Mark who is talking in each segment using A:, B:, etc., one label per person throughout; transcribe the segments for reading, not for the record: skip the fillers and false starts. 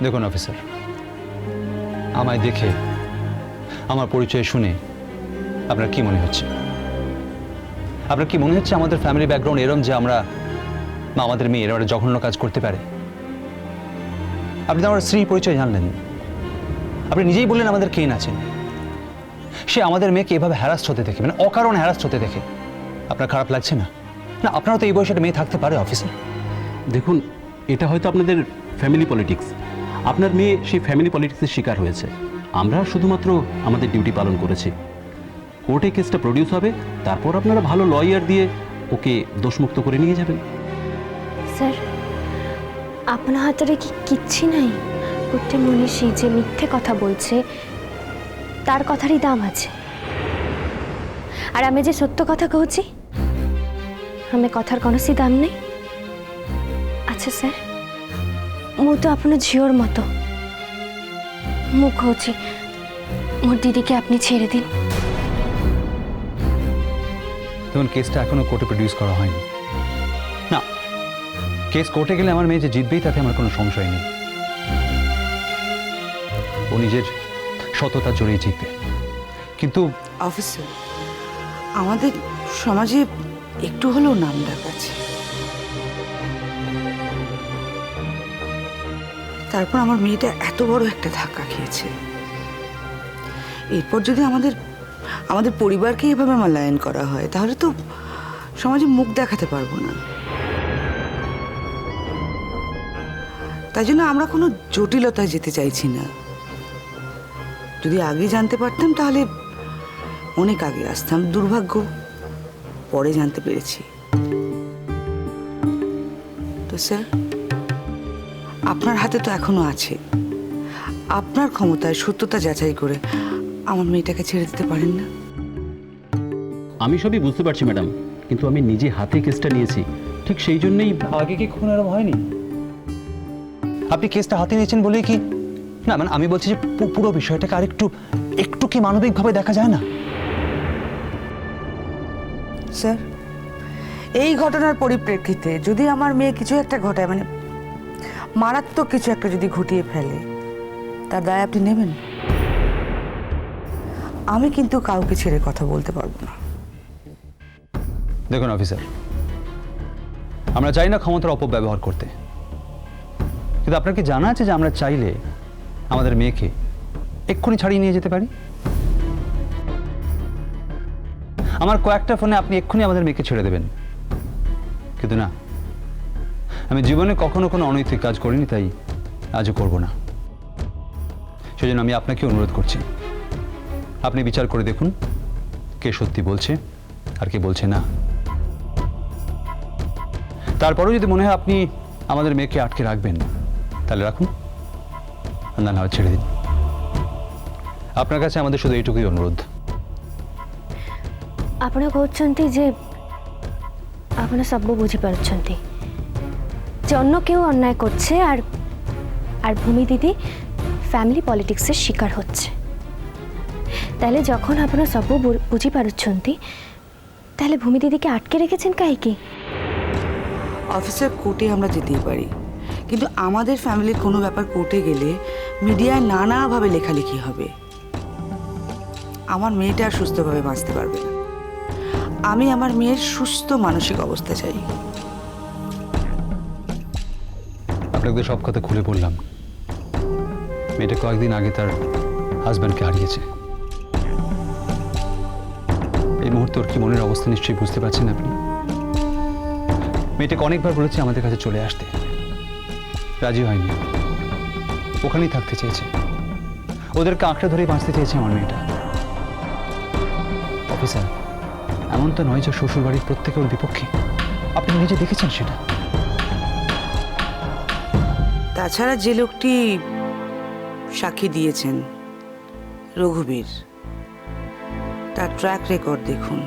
A: দেখুন অফিসার, আমায় দেখে আমার পরিচয় শুনে আপনার কি মনে হচ্ছে? আপনার কি মনে হচ্ছে আমাদের ফ্যামিলি ব্যাকগ্রাউন্ড এরম যে আমরা বা আমাদের মেয়ে এরম একটা জঘন্য কাজ করতে পারে? আপনি তো আমার স্ত্রীর পরিচয় জানলেন, আপনি নিজেই বললেন আমাদের কে না চেনে। সে আমাদের মেয়েকে এভাবে হ্যারাস্ট হতে দেখে, মানে অকারণে হ্যারাস্ট হতে দেখে আপনার খারাপ লাগছে না? না, আপনারও তো এই বয়সে একটা মেয়ে থাকতে পারে অফিসার।
B: দেখুন, এটা হয়তো আপনাদের ফ্যামিলি পলিটিক্স। আপনার মেয়ে সেই ফ্যামিলি পলিটিক্সের শিকার হয়েছে। আমরা শুধুমাত্র আমাদের ডিউটি পালন করেছি। কোর্টে কেসটা প্রডিউস হবে, তারপর আপনারা ভালো লয়ার দিয়ে ওকে দোষমুক্ত করে নিয়ে যাবেন।
C: স্যার, আপনার হাতে কি কিচ্ছি নাই? প্রত্যেক মনীষী যে মিথ্যে কথা বলছে তার কথারই দাম আছে, আর আমি যে সত্য কথা কହୁছি আমি কথার কৌଣସି দাম নেই। আচ্ছা স্যার, ମୁଁ তো আপনার ঝিওর মতো, ମୁଁ কହୁছি মোর দিদিকে আপনি ছেড়ে দিন।
A: দেখুন, কেসটা এখনো কোর্টে প্রডিউস করা হয়নি। না, কেস কোর্টে গেলে আমার মেয়ে যে জিতবেই তাতে আমার কোনো সংশয় নেই। ও নিজের সততা জোরেই জিতবে। কিন্তু
D: অফিসার, আমাদের সমাজে একটু হলেও নাম ডাক আছে। তারপর আমার মেয়েটা এত বড় একটা ধাক্কা খেয়েছে। এরপর যদি আমাদের পরিবারকে এভাবে মূল্যায়ন করা হয় তাহলে তো সমাজে মুখ দেখাতে পারবো না। তাই জন্য আমরা কোনো জটিলতায় যেতে চাইছি না। যদি আগে জানতে পারতাম তাহলে অনেক আগে আসতাম। দুর্ভাগ্য, পরে জানতে পেরেছি। তো স্যার, আপনার হাতে তো এখনো আছে। আপনার ক্ষমতায় সত্যতা যাচাই করে আমার মেয়েটাকে ছেড়ে দিতে পারেন না?
B: আমি সবই বুঝতে পারছি ম্যাডাম, কিন্তু আমি নিজে হাতে কেসটা নিয়েছি, ঠিক সেই জন্যই।
A: আগে কি খুন এরকম হয়নি? আপনি কেসটা হাতে নিয়েছেন বলেই কি? না, মানে আমি বলছি যে পুরো বিষয়টাকে আর একটু কি মানবিকভাবে দেখা যায় না?
D: স্যার, এই ঘটনার পরিপ্রেক্ষিতে যদি আমার মেয়ে কিছু একটা ঘটায়, মানে মারাত্মক কিছু একটা যদি ঘটিয়ে ফেলে, তার দায় আপনি নেবেন? আমি কিন্তু কাউকে ছেড়ে কথা বলতে পারবো না।
A: দেখুন অফিসার, আমরা চাই না ক্ষমতার অপব্যবহার করতে, কিন্তু আপনার কি জানা আছে যে আমরা চাইলে আমাদের মেয়েকে এক্ষুনি ছাড়িয়ে নিয়ে যেতে পারি? আমার কয়েকটা ফোনে আপনি এক্ষুনি আমাদের মেয়েকে ছেড়ে দেবেন, কিন্তু না, আমি জীবনে কখনো কোনো অনৈতিক কাজ করিনি, তাই আজও করব না। সেজন্য আমি আপনাকে অনুরোধ করছি, আপনি বিচার করে দেখুন কে সত্যি বলছে আর কে বলছে না। তারপরেও যদি মনে হয় আপনি আমাদের মেয়েকে আটকে রাখবেন, তাহলে রাখুন, না না ছেড়ে দিন। আপনার কাছে আমাদের শুধু এইটুকুই অনুরোধ।
C: ଆପଣ କହୁଛନ୍ତି ଯେ ଆପଣ ସବୁ ବୁଝିପାରୁଛନ୍ତି যে অন্য কেউ অন্যায় করছে, আর ভূমি দিদি ফ্যামিলি পলিটিক্সের শিকার হচ্ছে। তাহলে যখন আপনারা ସବୁ বুঝিপারুଛନ୍ତି, তাহলে ভূমি দিদিকে আটকে রেখেছেন কাহিকি?
D: অফিসার, কোর্টে আমরা যেতেই পারি, কিন্তু আমাদের ফ্যামিলির কোনো ব্যাপার কোর্টে গেলে মিডিয়ায় নানাভাবে লেখালেখি হবে। আমার মেয়েটা আর সুস্থভাবে বাঁচতে পারবে না। আমি আমার মেয়ের সুস্থ মানসিক অবস্থা চাই।
A: আপনাকে সব কথা খুলে বললাম। মেয়েটা কয়েকদিন আগে তার হাজব্যান্ডকে হারিয়েছে। এই মুহূর্তে ওর কি মনের অবস্থা নিশ্চয়ই বুঝতে পারছেন আপনি। মেয়েটাকে অনেকবার বলেছি আমাদের কাছে চলে আসতে, রাজি হয়নি। ওখানেই থাকতে চেয়েছে, ওদেরকে আঁকড়ে ধরে বাঁচতে চেয়েছে আমার মেয়েটা। অফিসার, এমন তো নয় যে শ্বশুর বাড়ির প্রত্যেকে ওর বিপক্ষে। আপনি নিজে দেখেছেন সেটা।
D: তাছাড়া যে লোকটি সাক্ষী দিয়েছেন, রঘুবীর, তার ট্র্যাক রেকর্ড দেখুন,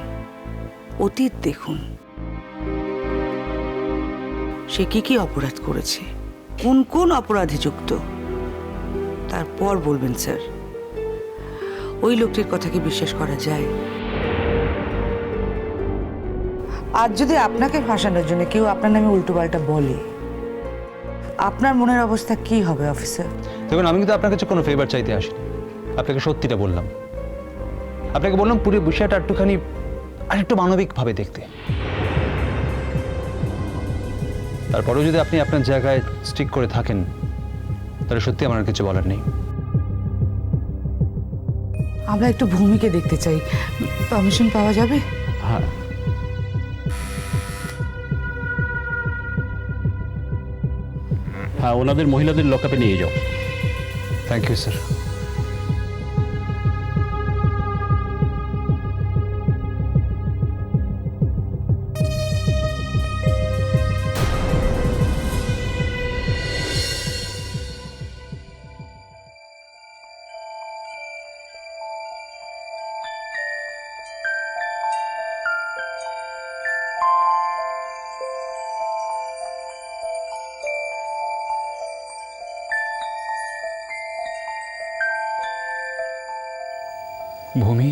D: অতীত দেখুন। সে কি অপরাধ করেছে, কোন কোন অপরাধে যুক্ত, তারপর বলবেন স্যার। ওই লোকটির কথা কি বিশ্বাস করা যায়? আজ যদি আপনাকে ফাঁসানোর জন্য কেউ আপনার নামে উল্টোপাল্টা বলে, আপনার মনের অবস্থা কি হবে অফিসার?
A: দেখুন, আমি কিন্তু আপনার কাছে কোনো ফেভার চাইতে আসিনি, আপনাকে সত্যিটা বললাম। আপনাকে বললাম পুরো বিষয়টা একটুখানি আরেকটু মানবিকভাবে দেখতে। তারপরেও যদি আপনি আপনার জায়গায় স্টিক করে থাকেন, তাহলে সত্যি আমার আর কিছু বলার নেই।
D: আমরা একটু ভূমিকে দেখতে চাই, পারমিশন পাওয়া যাবে?
B: হ্যাঁ, হ্যাঁ, ওনাদের মহিলাদের লকআপে নিয়ে যাও।
A: Thank you sir. ভূমি,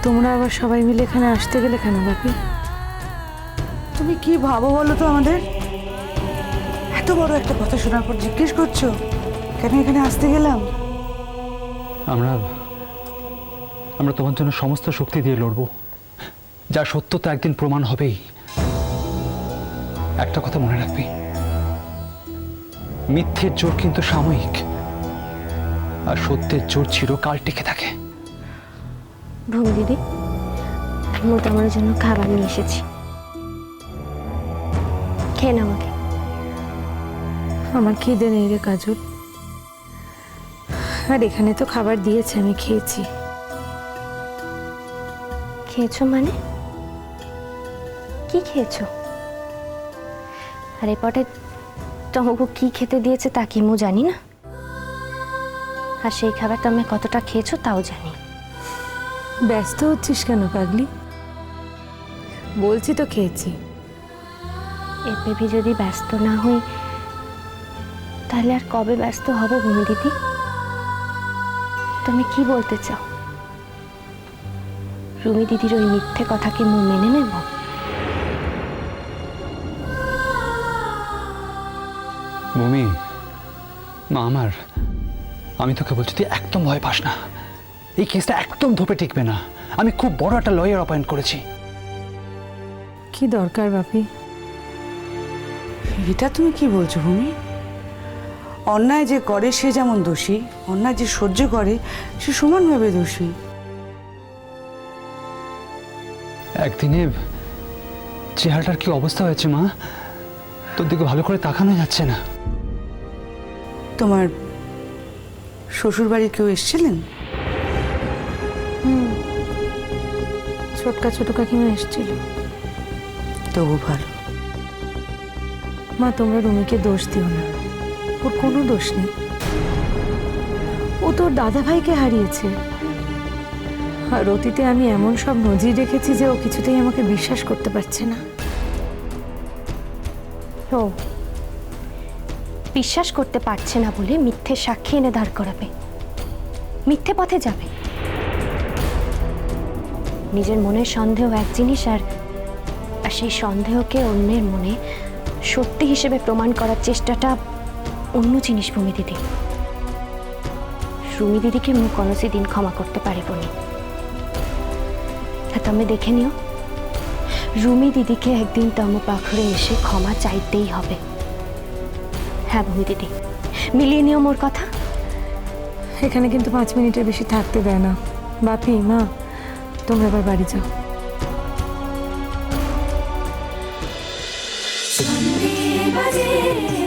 E: তোমরা আবার সবাই মিলে এখানে আসতে গেলে কেন বাপি?
D: তুমি কি ভাবো বলো তো আমাদের? এত বড় একটা কথা শোনার পর জিজ্ঞেস করছো কেন এখানে আসতে গেলাম?
A: আমরা তোমার জন্য সমস্ত শক্তি দিয়ে লড়ব, যা সত্য তা একদিন প্রমাণ হবেই। একটা কথা মনে রাখবি, মিথ্যের জোর কিন্তু সাময়িক, আর সত্যের জোর চিরকাল টিকে থাকে।
C: ভূমি দিদি, আমি তোমার জন্য খাবার নিয়ে এসেছি, খেয়ে নাও আগে।
E: আমার খিদে নেই রে কাজল, আর এখানে তো খাবার দিয়েছে, আমি খেয়েছি।
C: খেয়েছো মানে? কি খেয়েছো? আর এই পটে তোমাকে কি খেতে দিয়েছে তা কি মু জানি না, আর সেই খাবার তুমি কতটা খেয়েছো তাও জানি।
E: ব্যস্ত হচ্ছিস কেন পাগলি? বলছি তো খেয়েছি।
C: এর বেবি যদি ব্যস্ত না হই তাহলে আর কবে ব্যস্ত হব ভূমি দিদি? তুমি কি বলতে চাও? রুমি দিদির ওই মিথ্যে কথা কি মু মেনে নেব?
A: ভূমি, মা আমার, আমি তোকে বলছি তুই একদম ভয় পাস না, এই কেসটা একদম ধোপে টিকবে না। আমি খুব বড় একটা লয়ার অ্যাপয়েন্ট করেছি।
E: কি দরকার বাপি?
D: এটা তুমি কি বলছো ভূমি? অন্যায় যে করে সে যেমন দোষী, অন্যায় যে সহ্য করে সে সমানভাবে দোষী।
A: একদিনে চেহারাটার কি অবস্থা হয়েছে মা, তোর দিকে ভালো করে তাকানো যাচ্ছে না।
D: তোমার শ্বশুর বাড়ির কেউ এসেছিলেন?
E: ছোটকা ছোট কাকিমা এসেছিল।
D: তবু ভালো।
E: মা, তোমরা রুমিকে দোষ দিও না, ওর কোনো দোষ নেই। ও তোর দাদা ভাইকে হারিয়েছে, আর অতীতে আমি এমন সব নজির রেখেছি যে ও কিছুতেই আমাকে বিশ্বাস করতে পারছে না।
C: ও বিশ্বাস করতে পারছে না বলে মিথ্যে সাক্ষী এনে দাঁড় করাবে, মিথ্যে পথে যাবে। নিজের মনের সন্দেহ এক জিনিস, আর সেই সন্দেহকে অন্যের মনে সত্যি হিসেবে প্রমাণ করার চেষ্টাটা অন্য জিনিস। ভূমি দিদি, রুমি দিদিকে মুখ কোনোসি দিন ক্ষমা করতে পারিব না। তুমি দেখে নিও, রুমি দিদিকে একদিন তম পাখরে এসে ক্ষমা চাইতেই হবে। হ্যাঁ ভূমি দিদি, মিলিয়ে নিও মোর কথা।
E: এখানে কিন্তু 5 মিনিটের বেশি থাকতে দেয় না। বাপি, মা, তোমরা এবার বাড়ি যাও।
F: Sunday,